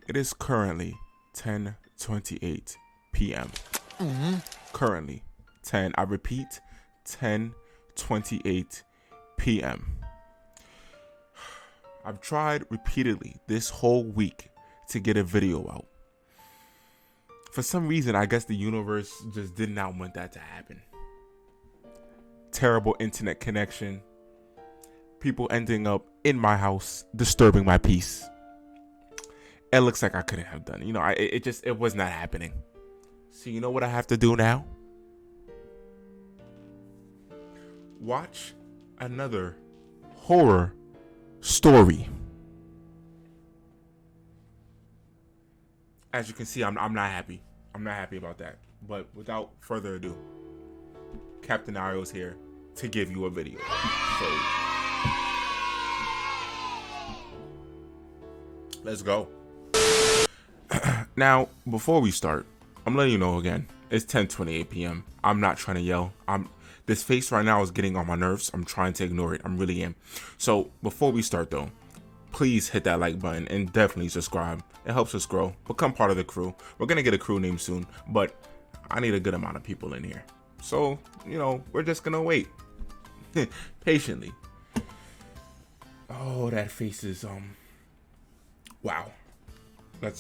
It is currently 10:28 p.m. Currently 10. I repeat, 10:28 p.m. I've tried repeatedly this whole week to get a video out. For some reason, I guess the universe just did not want that to happen. Terrible internet connection. People ending up in my house, disturbing my peace. It looks like I couldn't have done it. It was not happening. So you know what I have to do now? Watch another horror story. As you can see, I'm not happy. I'm not happy about that. But without further ado, Captain Ario's here to give you a video. So let's go. Now, before we start, I'm letting you know again, it's 10:28 p.m. I'm not trying to yell. This face right now is getting on my nerves. I'm trying to ignore it. I really am. So before we start though, please hit that like button and definitely subscribe. It helps us grow. Become part of the crew. We're going to get a crew name soon, but I need a good amount of people in here. So, we're just going to wait patiently. Oh, that face is, wow. Let's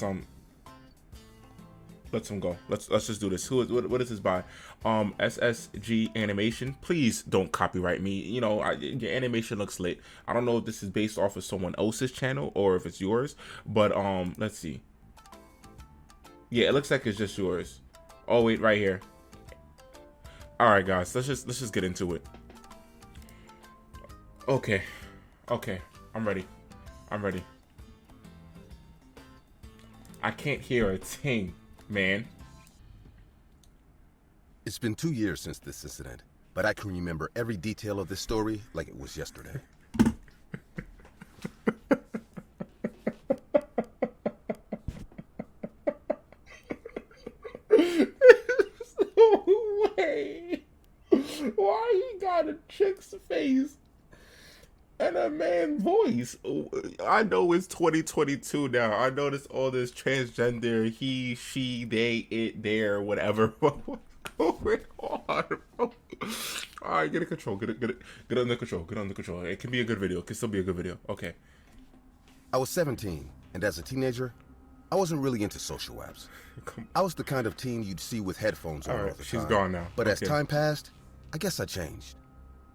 go. Let's just do this. What is this by? SSG animation. Please don't copyright me. Your animation looks lit. I don't know if this is based off of someone else's channel or if it's yours, but let's see. Yeah, it looks like it's just yours. Oh wait, right here. All right, guys. Let's just get into it. Okay. I'm ready. I can't hear a thing, man. It's been 2 years since this incident, but I can remember every detail of this story like it was yesterday. No way. Why he got a chick's face and a man's voice? I know it's 2022 now. I know all this transgender, he, she, they, it, there, whatever. Going on, bro? All right, get in control. Get under control. It can be a good video. It can still be a good video. Okay. I was 17, and as a teenager, I wasn't really into social apps. I was the kind of teen you'd see with headphones on all the time. She's gone now. But as time passed, I guess I changed.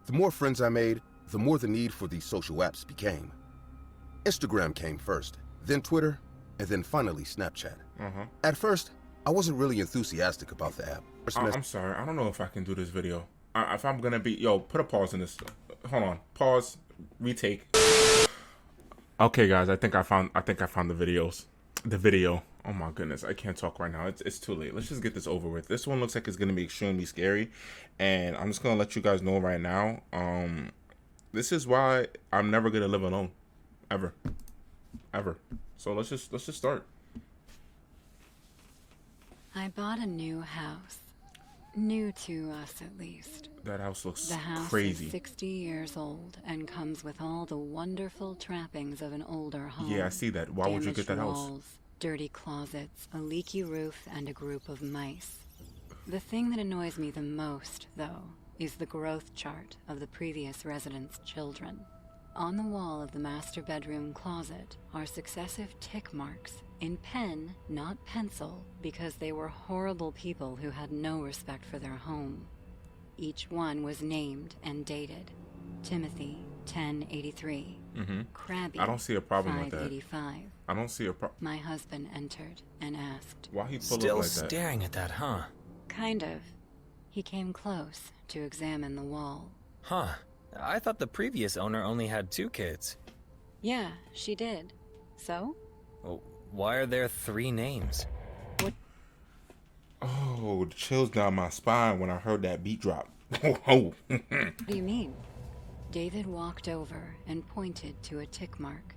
The more friends I made, the more the need for these social apps became. Instagram came first, then Twitter, and then finally Snapchat. At first, I wasn't really enthusiastic about the app. I'm sorry. I don't know if I can do this video. If I'm gonna be, put a pause in this. Hold on. Pause. Retake. Okay, guys. I think I found the videos. The video. Oh my goodness. I can't talk right now. It's too late. Let's just get this over with. This one looks like it's gonna be extremely scary, and I'm just gonna let you guys know right now. This is why I'm never gonna live alone, ever. So let's just start. I bought a new house. New to us, at least. That house looks the house crazy. Is 60 years old and comes with all the wonderful trappings of an older home. Yeah, I see that. Why would you get that walls, house? Dirty closets, a leaky roof, and a group of mice. The thing that annoys me the most, though, is the growth chart of the previous residents' children. On the wall of the master bedroom closet are successive tick marks, in pen, not pencil, because they were horrible people who had no respect for their home. Each one was named and dated. Timothy, 1083. Krabby, I don't see a problem with that. 585. I don't see a problem. My husband entered and asked. Why he pull Still up like that? staring at that, huh? Kind of. He came close to examine the wall. Huh. I thought the previous owner only had 2 kids. Yeah, she did. So? Well, why are there 3 names? Oh, the chills down my spine when I heard that beat drop. Oh. What do you mean? David walked over and pointed to a tick mark.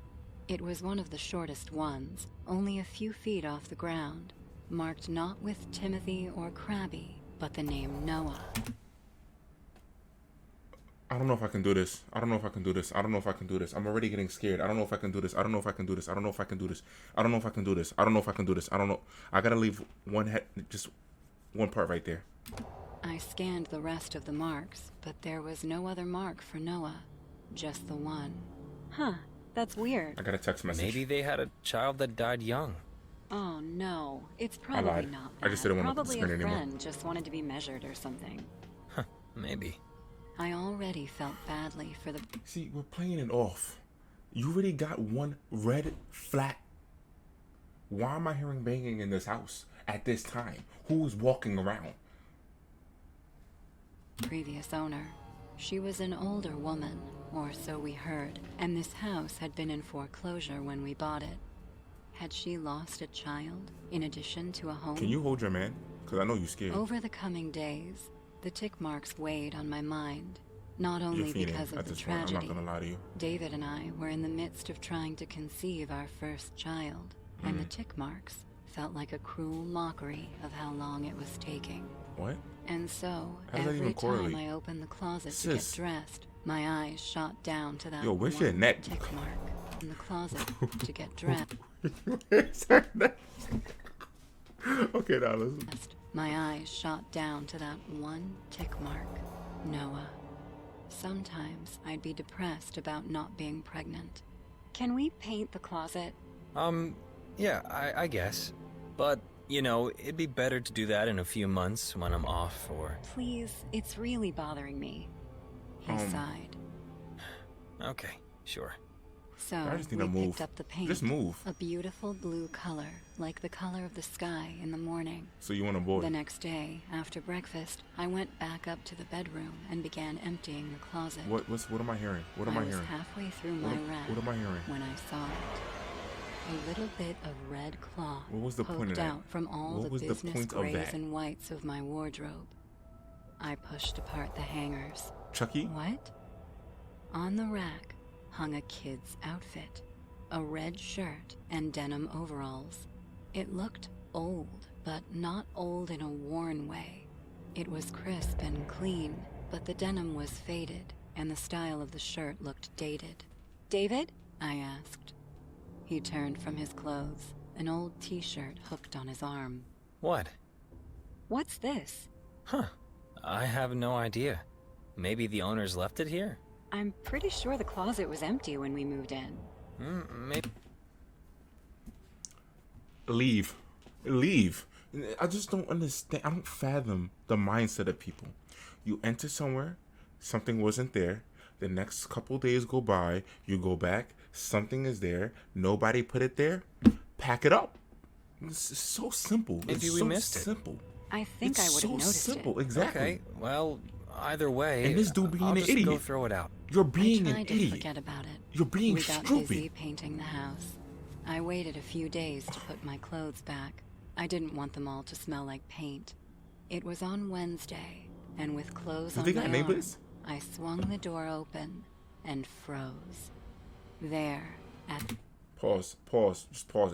It was one of the shortest ones, only a few feet off the ground, marked not with Timothy or Krabby, but the name Noah. I don't know if I can do this. I don't know if I can do this. I don't know if I can do this. I'm already getting scared. I don't know if I can do this. I don't know if I can do this. I don't know if I can do this. I don't know if I can do this. I don't know if I can do this. I don't know. I gotta leave one head, just one part right there. I scanned the rest of the marks, but there was no other mark for Noah. Just the one. Huh. That's weird. I got a text message. Maybe they had a child that died young. Oh no, it's probably not that. I just didn't want to Probably spin a it anymore. friend just wanted to be measured or something. Huh, maybe. I already felt badly for the... See, we're playing it off. You already got one red flat. Why am I hearing banging in this house at this time? Who is walking around? previous owner. She was an older woman, or so we heard, and this house had been in foreclosure when we bought it. Had she lost a child, in addition to a home? Can you hold your man? Because I know you're scared. Over the coming days, the tick marks weighed on my mind. Not only because of the tragedy. I'm not gonna lie to you. David and I were in the midst of trying to conceive our first child, and the tick marks felt like a cruel mockery of how long it was taking. What? And so, How does that every even time correlate? I opened the closet to Sis. get dressed, my eyes shot down to that Yo, where's your one neck? tick mark in the closet to get dressed. Okay, now listen. My eyes shot down to that one tick mark, Noah. Sometimes I'd be depressed about not being pregnant. Can we paint the closet? Yeah, I guess. But, you know, it'd be better to do that in a few months when I'm off, or... Please, it's really bothering me. He sighed. Okay, sure. So, I just need we to move. picked up the paint. Just move. A beautiful blue color, like the color of the sky in the morning. So you want a boy? The next day, after breakfast, I went back up to the bedroom and began emptying the closet. What am I hearing? What am I I was hearing? halfway through my wrap What am I hearing? when I saw it. A little bit of red cloth What was the point of poked that? out from all What the was the business point of grays that? and whites of my wardrobe. I pushed apart the hangers. Chucky? What? On the rack hung a kid's outfit. A red shirt and denim overalls. It looked old, but not old in a worn way. It was crisp and clean, but the denim was faded, and the style of the shirt looked dated. David? I asked. He turned from his clothes, an old t-shirt hooked on his arm. What? What's this? Huh. I have no idea. Maybe the owners left it here? I'm pretty sure the closet was empty when we moved in. Maybe. Leave. Leave. I just don't understand. I don't fathom the mindset of people. You enter somewhere, something wasn't there. The next couple days go by, you go back, something is there, nobody put it there, pack it up. It's so simple. Maybe it's we so missed it. simple. I think I would have noticed simple. it. Exactly. Okay, well, either way, And this dude being I'll an just idiot. go throw it out. You're being I an tried to idiot. forget about it. You're being We got stupid. busy painting the house. I waited a few days to put my clothes back. I didn't want them all to smell like paint. It was on Wednesday, and with clothes Do on they my got neighbors? arm, I swung the door open and froze. There, at Pause. Just pause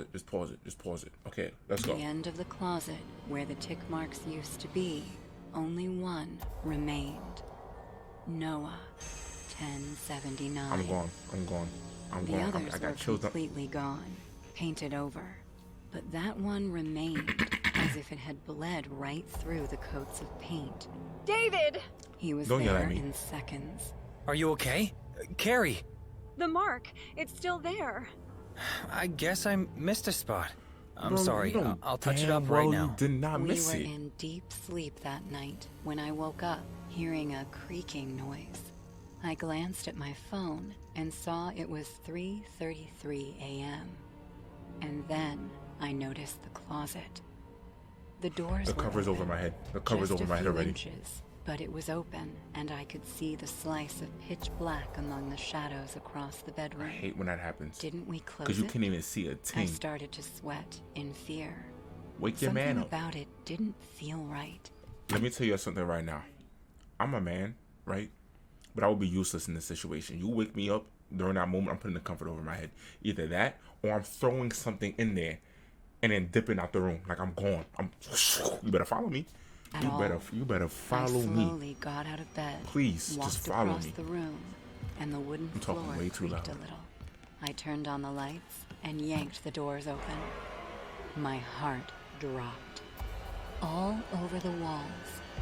it. Okay, let's the go. end of the closet, where the tick marks used to be, only one remained. Noah, 1079. I'm gone. The others I were got chilled up. completely gone, painted over. But that one remained, as if it had bled right through the coats of paint. David! He was Don't yell there at me. in seconds. Are you okay? Carrie! The mark, it's still there. I guess I missed a spot. I'm Bro, sorry. you know I'll touch it damn up right well now. You did not We miss were it. in deep sleep that night when I woke up, hearing a creaking noise. I glanced at my phone and saw it was 3:33 a.m. And then I noticed the closet. The doors The were cover's over open, my head. The cover's just over my a head few already. inches, but it was open, and I could see the slice of pitch black among the shadows across the I bedroom. hate when that happens. Didn't we close Because you it? can't even see a I thing. started to sweat in fear. Wake your Something man up. about it didn't feel right. Let me tell you something right now. I'm a man, right? But I would be useless in this situation. You wake me up during that moment, I'm putting the comfort over my head. Either that, or I'm throwing something in there and then dipping out the room. Like I'm gone. You better follow me. at all. You better follow I me. slowly got out of bed. Please, walked just follow across me. the room, and the wooden I'm talking floor way too creaked loud. a little. I turned on the lights and yanked the doors open. My heart dropped. All over the walls,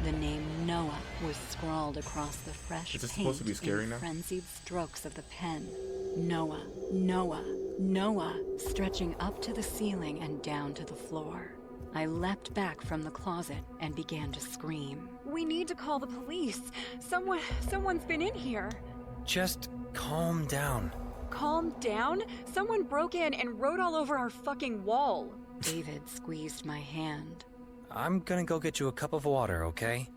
the name Noah was scrawled across the fresh Is this paint supposed to be scary in now? frenzied strokes of the pen. Noah, Noah, Noah, stretching up to the ceiling and down to the floor. I leapt back from the closet and began to scream. We need to call the police. Someone's been in here. Just calm down. Calm down? Someone broke in and wrote all over our fucking wall. David squeezed my hand. I'm gonna go get you a cup of water, okay?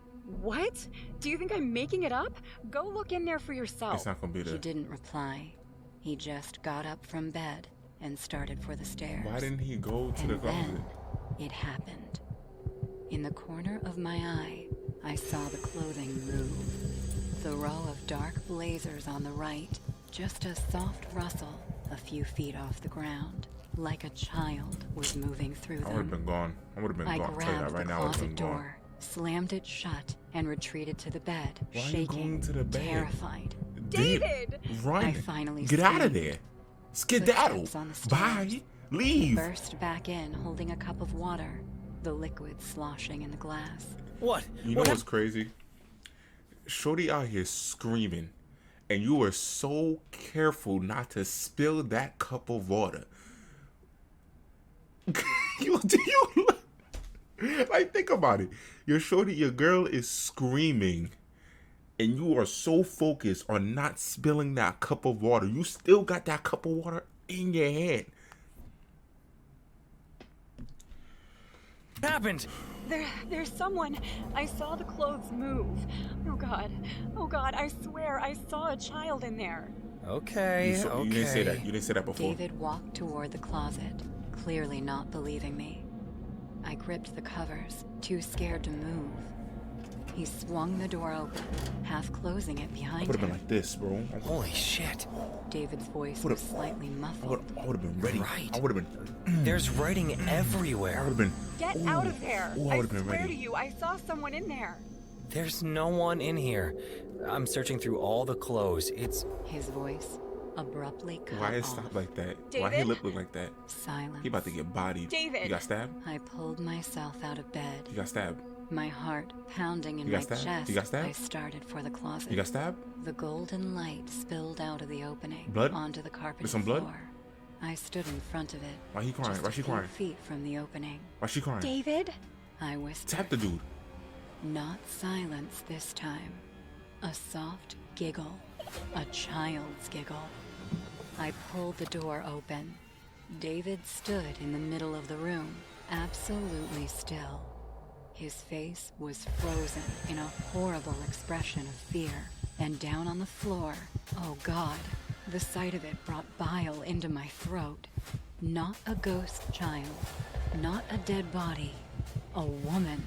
What? Do you think I'm making it up? Go look in there for yourself. It's not gonna be He there. didn't reply. He just got up from bed and started for the stairs. Why didn't he go to the And closet? then it happened. In the corner of my eye, I saw the clothing move. The row of dark blazers on the right, just a soft rustle a few feet off the ground, like a child was moving through I would have them. been gone. I would have been I gone. I'll tell you that grabbed right the now. I would have closet been gone. door, slammed it shut, and retreated to the bed, Why are you shaking, going to the bed? terrified. David! Run. I finally Get out of screamed. there. Skedaddle. Footsteps on the stairs. Bye. Leave. Burst back in, holding a cup of water, the liquid sloshing in the glass. What? You know what's crazy? Shorty out here screaming, and you were so careful not to spill that cup of water. Like, think about it. Your girl is screaming, and you are so focused on not spilling that cup of water. You still got that cup of water in your hand. What happened? There's someone. I saw the clothes move. Oh God, I swear I saw a child in there. Okay, okay. You didn't say that. You didn't say that before. David walked toward the closet, clearly not believing me. I gripped the covers, too scared to move. He swung the door open, half closing it I behind would have been him. like this, bro. Holy shit. David's voice Would've- was slightly I muffled. would have been ready. Right. I would have been. There's writing I everywhere. would have been. Get out of there! Ooh, I I would've been swear ready. to you, I saw someone in there. There's no one in here. I'm searching through all the clothes. It's... His voice abruptly cut Why it off. stopped like that? Why he David? look like that? Silence. He about to get bodied. David. You got stabbed? I pulled myself out of bed, You got stabbed? my heart pounding in You my got stabbed? chest. You got stabbed? I started for the closet. You got stabbed? The golden light spilled out of the opening Blood? onto the carpeted With some blood? floor. I stood in front of it. Why he crying? Just Why a she few crying? feet from the opening. Why she crying? David? I whispered. Tap the dude. Not silence this time. A soft giggle. A child's giggle. I pulled the door open. David stood in the middle of the room, absolutely still. His face was frozen in a horrible expression of fear. And down on the floor, oh God, the sight of it brought bile into my throat. Not a ghost child, not a dead body, a woman.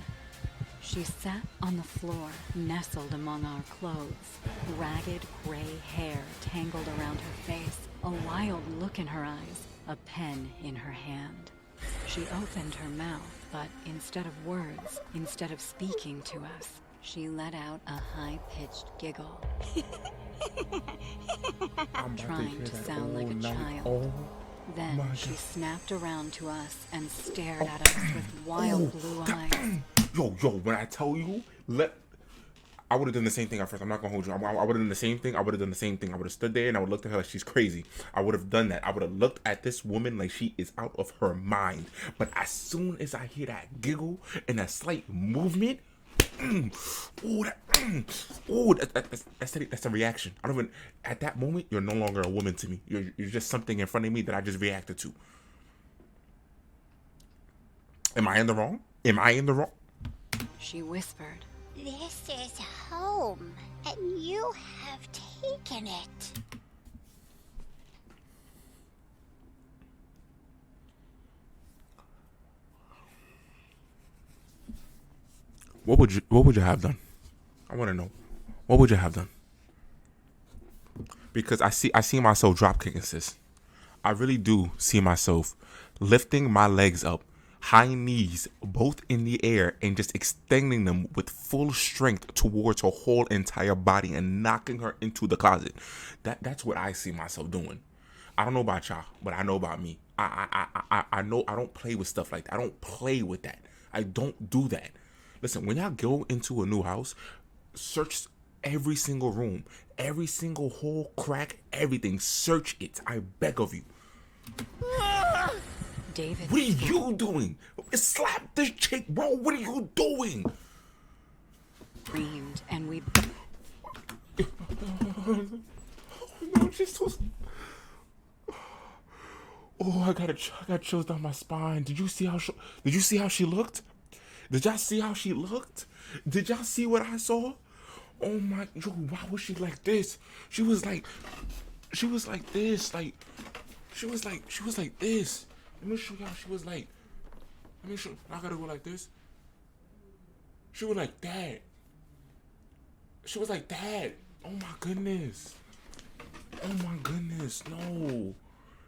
She sat on the floor, nestled among our clothes, ragged gray hair tangled around her face, a wild look in her eyes, a pen in her hand. She opened her mouth, but instead of words, instead of speaking to us, she let out a high-pitched giggle, I'm trying to sound like a child. Oh, Then my she God. snapped around to us and stared at us with wild blue eyes. Yo, when I tell you, I would have done the same thing at first. I'm not gonna hold you. I would have done the same thing. I would have stood there and I would look at her like she's crazy. I would have done that. I would have looked at this woman like she is out of her mind. But as soon as I hear that giggle and that slight movement, that's a reaction. I don't even. At that moment, you're no longer a woman to me. You're just something in front of me that I just reacted to. Am I in the wrong? She whispered, This is home, and you have taken it. What would you have done? I want to know. What would you have done? Because I see myself drop kicking, sis. I really do see myself lifting my legs up, high knees, both in the air, and just extending them with full strength towards her whole entire body and knocking her into the closet. That's what I see myself doing. I don't know about y'all, but I know about me. I know I don't play with stuff like that. I don't play with that. I don't do that. Listen, when y'all go into a new house, search every single room, every single hole, crack, everything. Search it. I beg of you. David. What are you doing? Slap this chick, bro. What are you doing? Screamed, and we. No, she's so. Oh, I got chills down my spine. Did you see how she looked? Did y'all see how she looked? Did y'all see what I saw? Oh my, yo, why was she like this? She was like this, like, she was like this. Let me show y'all. I gotta go like this. She was like that. Oh my goodness. No.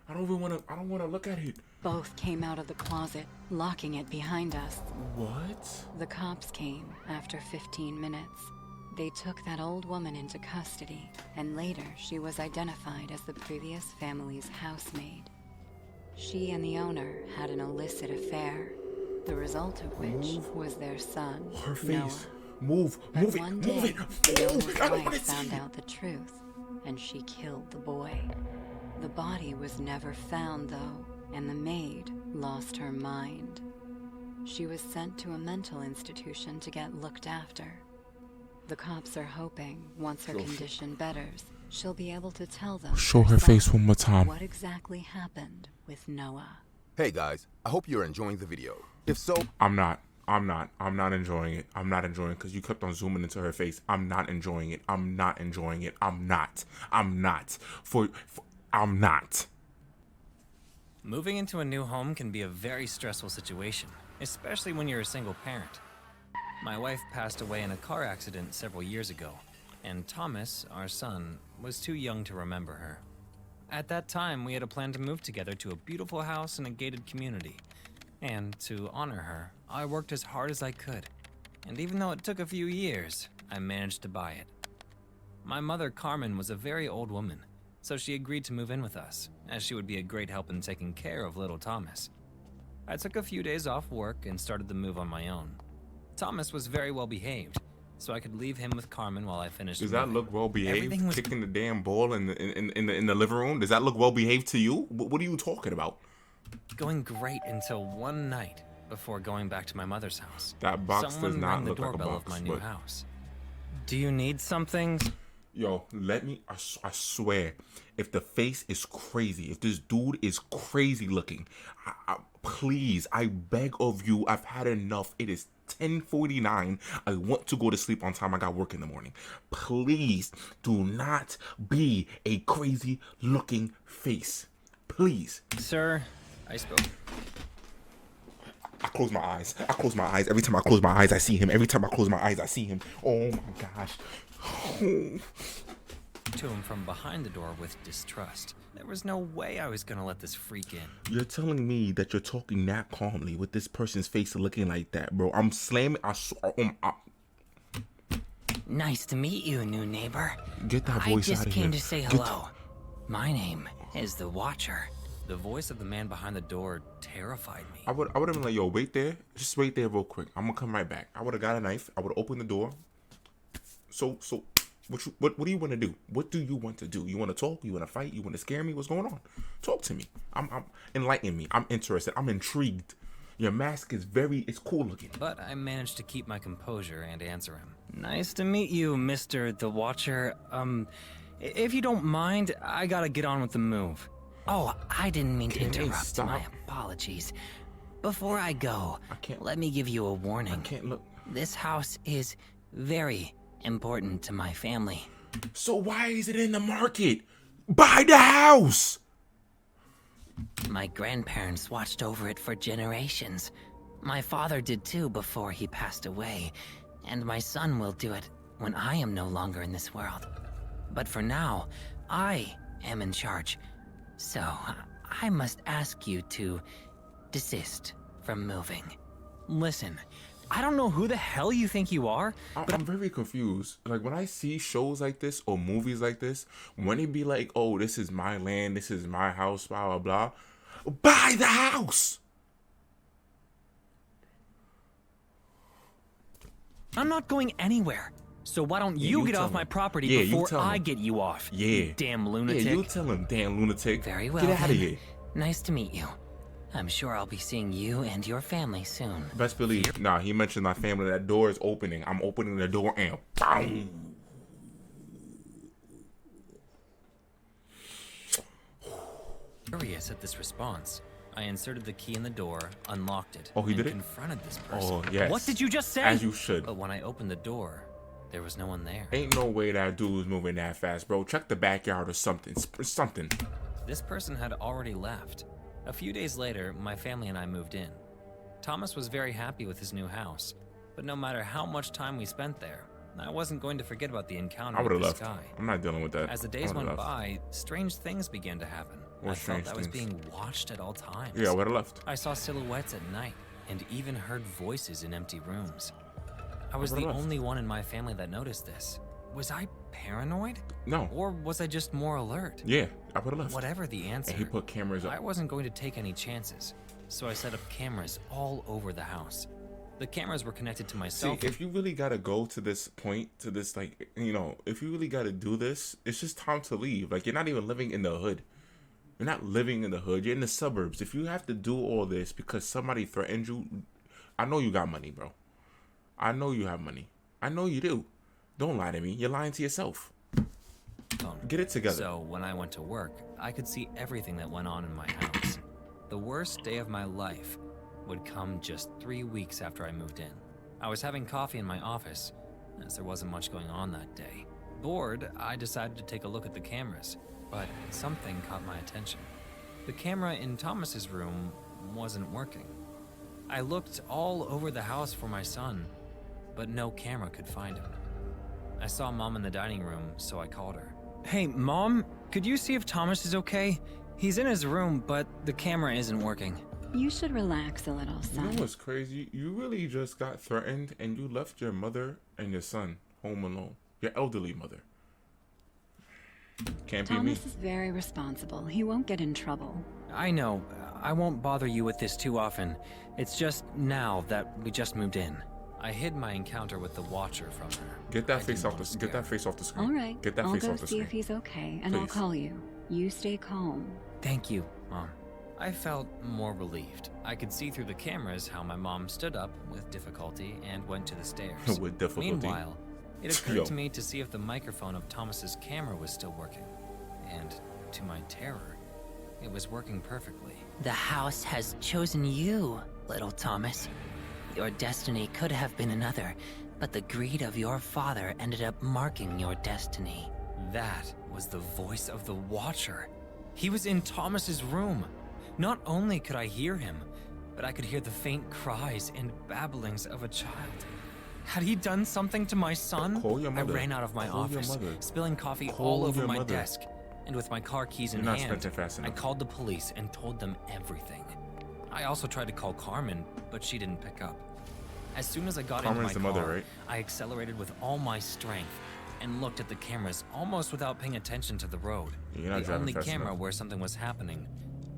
I don't want to look at it. Both came out of the closet, locking it behind us. What? The cops came after 15 minutes. They took that old woman into custody, and later she was identified as the previous family's housemaid. She and the owner had an illicit affair, the result of which was their son, Her face. Noah. Move But it, one move day, it. Noah's I don't want wife to see found it. out the truth, and she killed the boy. The body was never found, though, and the maid lost her mind. She was sent to a mental institution to get looked after. The cops are hoping, once her condition betters, she'll be able to tell them Show her herself face one more time. what exactly happened with Noah. Hey guys, I hope you're enjoying the video. If so, I'm not enjoying it. I'm not enjoying it because you kept on zooming into her face. I'm not enjoying it. I'm not. Moving into a new home can be a very stressful situation, especially when you're a single parent. My wife passed away in a car accident several years ago, and Thomas, our son, was too young to remember her. At that time, we had a plan to move together to a beautiful house in a gated community. And to honor her, I worked as hard as I could. And even though it took a few years, I managed to buy it. My mother, Carmen, was a very old woman, so she agreed to move in with us, as she would be a great help in taking care of little Thomas. I took a few days off work and started the move on my own. Thomas was very well behaved, so I could leave him with Carmen while I finished Does that moving. look well behaved? Everything was Kicking the damn ball in the living room. Does that look well behaved to you? What are you talking about? going great until one night before going back to my mother's house. That box Someone does not rang the look like a doorbell box, of my new but- house. Do you need something? Yo, I swear, if the face is crazy, if this dude is crazy looking, please, I beg of you, I've had enough. It is 10:49. I want to go to sleep on time. I got work in the morning. Please do not be a crazy looking face. Please. Sir, I spoke. I close my eyes. Every time I close my eyes, I see him. Every time I close my eyes, I see him. Oh my gosh. To him from behind the door with distrust. There was no way I was gonna let this freak in. You're telling me that you're talking that calmly with this person's face looking like that, bro. I'm slamming. Nice to meet you, new neighbor. Get that I voice just out of came here. to say Get- hello. My name is the Watcher. The voice of the man behind the door terrified me. I would have been like, yo, wait there. Just wait there real quick. I'm gonna come right back. I would have got a knife. I would have opened the door. So what do you want to do? What do you want to do? You want to talk? You want to fight? You want to scare me? What's going on? Talk to me. I'm enlighten me. I'm interested. I'm intrigued. Your mask is it's cool looking. But I managed to keep my composure and answer him. Nice to meet you, Mr. the Watcher. If you don't mind, I gotta get on with the move. Oh, I didn't mean to Can you interrupt. stop? My apologies. Before I go, I can't- let me give you a warning. I can't look. This house is very important to my family. So why is it in the market? Buy the house. My grandparents watched over it for generations. My father did too before he passed away, and my son will do it when I am no longer in this world. But for now, I am in charge. So, I must ask you to desist from moving. Listen, I don't know who the hell you think you are, but I'm very confused. Like, when I see shows like this or movies like this, when it be like, oh, this is my land, this is my house, blah, blah, blah, buy the house! I'm not going anywhere. So why don't Yeah, you you get tell off my him. property Yeah, you before tell I him. get you off? Yeah. You damn lunatic. Yeah, you tell him, damn lunatic. Very well. Get out of then. here. Nice to meet you. I'm sure I'll be seeing you and your family soon. Best believe. Nah, he mentioned my family. That door is opening. I'm opening the door and boom. Furious at this response, I inserted the key in the door, unlocked it, Oh, he and did it? confronted this person. Oh, yes. What did you just say? As you should. But when I opened the door, there was no one there. Ain't no way that dude was moving that fast, bro. Check the backyard or something. Something. This person had already left. A few days later, my family and I moved in. Thomas was very happy with his new house, but no matter how much time we spent there, I wasn't going to forget about the encounter I would with have this left. guy. I'm not dealing with that. As the I days would've went left. by, strange things began to happen. What I felt strange I was things? being watched at all times. Yeah, I would have left. I saw silhouettes at night and even heard voices in empty rooms. I was the would've left. only one in my family that noticed this. Was I paranoid? No. Or was I just more alert? Yeah, I would have left. Whatever the answer, And he put cameras I up. wasn't going to take any chances, so I set up cameras all over the house. The cameras were connected to my See, cell phone. if you really gotta go to this point, to this, like, you know, if you really gotta do this, it's just time to leave. Like, you're not even living in the hood. You're not living in the hood. You're in the suburbs. If you have to do all this because somebody threatened you, I know you got money, bro. I know you have money. I know you do. Don't lie to me. You're lying to yourself. Get it together. So when I went to work, I could see everything that went on in my house. The worst day of my life would come just 3 weeks after I moved in. I was having coffee in my office, as there wasn't much going on that day. Bored, I decided to take a look at the cameras, but something caught my attention. The camera in Thomas's room wasn't working. I looked all over the house for my son, but no camera could find him. I saw Mom in the dining room, so I called her. Hey, Mom, could you see if Thomas is okay? He's in his room, but the camera isn't working. You should relax a little, You know son. what's crazy? You really just got threatened and you left your mother and your son home alone. Your elderly mother. Can't be me. Thomas is very responsible. He won't get in trouble. I know. I won't bother you with this too often. It's just now that we just moved in. I hid my encounter with the Watcher from her. Get that I face didn't off want the to get scare that her. face off the screen. All right. Get that I'll face go off the see screen. if he's okay, and I'll Please. call you. You stay calm. Thank you, Mom. I felt more relieved. I could see through the cameras how my mom stood up with difficulty and went to the stairs. With difficulty. Meanwhile, it occurred Yo. to me to see if the microphone of Thomas's camera was still working. And to my terror, it was working perfectly. The house has chosen you, little Thomas. Your destiny could have been another, but the greed of your father ended up marking your destiny. That was the voice of the Watcher. He was in Thomas's room. Not only could I hear him, but I could hear the faint cries and babblings of a child. Had he done something to my son? Call your I mother. ran out of my Call your office, mother. spilling coffee Call all over your my mother. desk. And with my car keys in You're not hand, sprinting fast I enough. called the police and told them everything. I also tried to call Carmen, but she didn't pick up. As soon as I got Carmen's into the my mother, car, right? I accelerated with all my strength and looked at the cameras almost without paying attention to the road. You're not The driving only fast camera enough. where something was happening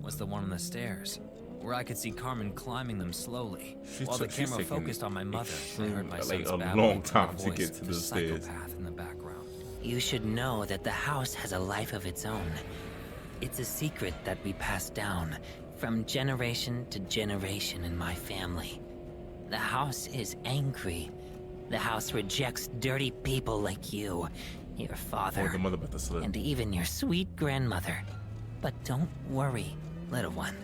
was the one on the stairs, where I could see Carmen climbing them slowly. While the she's camera taking focused on my mother, I heard my like son's a babbling long and the time to voice get of to the the stairs. psychopath in the background. You should know that the house has a life of its own. It's a secret that we pass down from generation to generation in my family. The house is angry. The house rejects dirty people like you, your Oh, father, the mother about to slip. and even your sweet grandmother. But don't worry, little one.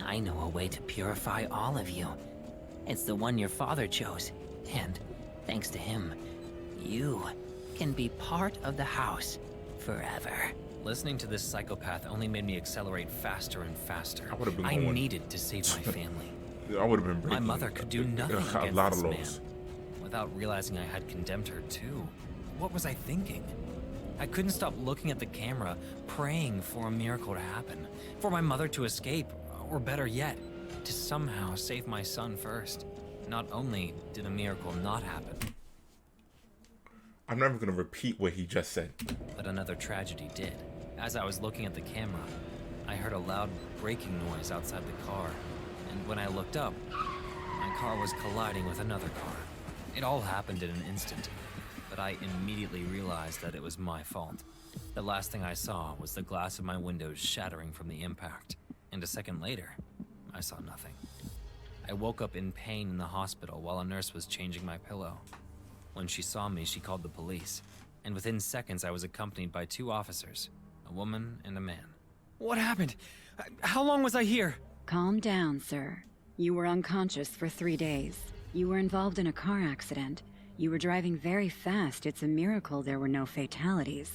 I know a way to purify all of you. It's the one your father chose, and thanks to him, you can be part of the house forever. Listening to this psychopath only made me accelerate faster and faster. I would've been I going. needed to save my family. I would have been My breaking. mother could do nothing a against lot this of man. laws. Without realizing I had condemned her too. What was I thinking? I couldn't stop looking at the camera, praying for a miracle to happen, for my mother to escape, or better yet, to somehow save my son first. Not only did a miracle not happen, I'm never going to repeat what he just said. but another tragedy did. As I was looking at the camera, I heard a loud braking noise outside the car, and when I looked up, my car was colliding with another car. It all happened in an instant, but I immediately realized that it was my fault. The last thing I saw was the glass of my windows shattering from the impact, and a second later, I saw nothing. I woke up in pain in the hospital while a nurse was changing my pillow. When she saw me, she called the police, and within seconds I was accompanied by 2 officers, a woman and a man. What happened? How long was I here? Calm down, sir. You were unconscious for 3 days. You were involved in a car accident. You were driving very fast. It's a miracle there were no fatalities.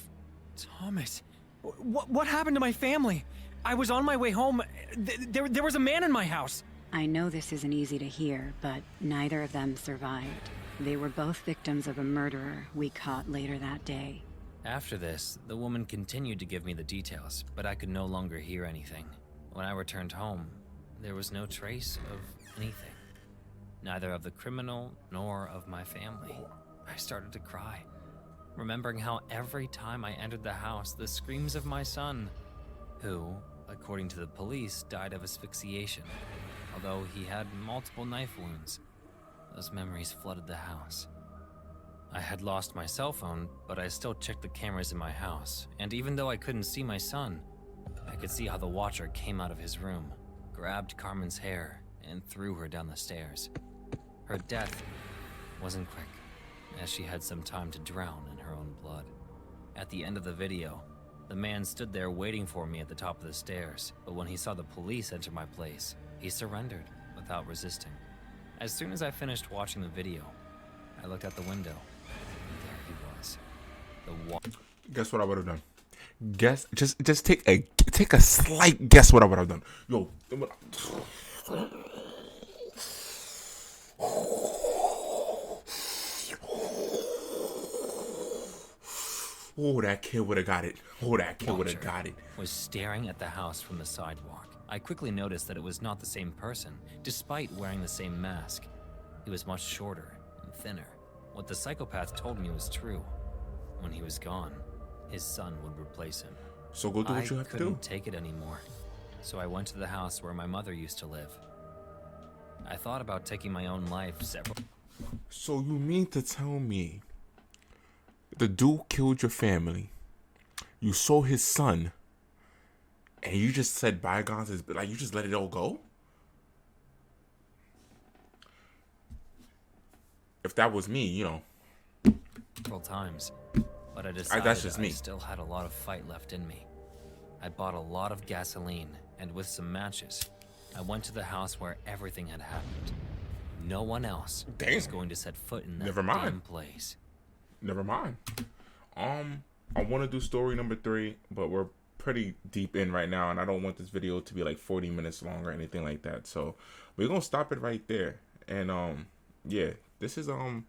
Thomas, what happened to my family? I was on my way home. There was a man in my house. I know this isn't easy to hear, but neither of them survived. They were both victims of a murderer we caught later that day. After this, the woman continued to give me the details, but I could no longer hear anything. When I returned home, there was no trace of anything. Neither of the criminal nor of my family. I started to cry, remembering how every time I entered the house, the screams of my son, who, according to the police, died of asphyxiation. Although he had multiple knife wounds, those memories flooded the house. I had lost my cell phone, but I still checked the cameras in my house, and even though I couldn't see my son, I could see how the watcher came out of his room, grabbed Carmen's hair, and threw her down the stairs. Her death wasn't quick, as she had some time to drown in her own blood. At the end of the video, the man stood there waiting for me at the top of the stairs, but when he saw the police enter my place, he surrendered without resisting. As soon as I finished watching the video, I looked out the window, and there he was. Guess what I would have done? Just take a slight guess what I would have done. Yo, oh, that kid would have got it. Oh, that kid would have got it. Was staring at the house from the sidewalk. I quickly noticed that it was not the same person, despite wearing the same mask. He was much shorter and thinner. What the psychopath told me was true. When he was gone, his son would replace him. So go do what you have to do. I couldn't take it anymore, so I went to the house where my mother used to live. I thought about taking my own life several. So you mean to tell me the dude killed your family, you saw his son, and you just said bygones is like you just let it all go? If that was me, you know. Several times, but I decided that's just me. I still had a lot of fight left in me. I bought a lot of gasoline, and with some matches, I went to the house where everything had happened. No one else was going to set foot in that damn place. Never mind. I want to do story number 3, but we're pretty deep in right now, and I don't want this video to be like 40 minutes long or anything like that. So we're gonna stop it right there. And yeah, this is I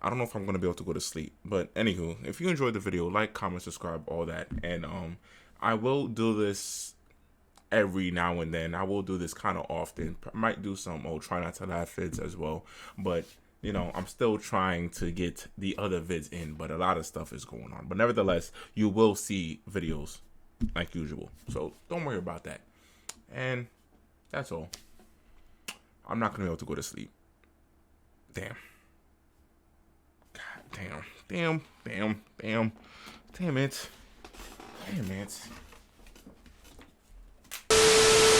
don't know if I'm gonna be able to go to sleep, but anywho, if you enjoyed the video, like, comment, subscribe, all that. And I will do this every now and then. I will do this kind of often. I might do some try not to laugh vids as well, but you know, I'm still trying to get the other vids in, but a lot of stuff is going on. But nevertheless, you will see videos like usual, so don't worry about that. And that's all. I'm not gonna be able to go to sleep. Damn. God damn. Damn it. Damn it.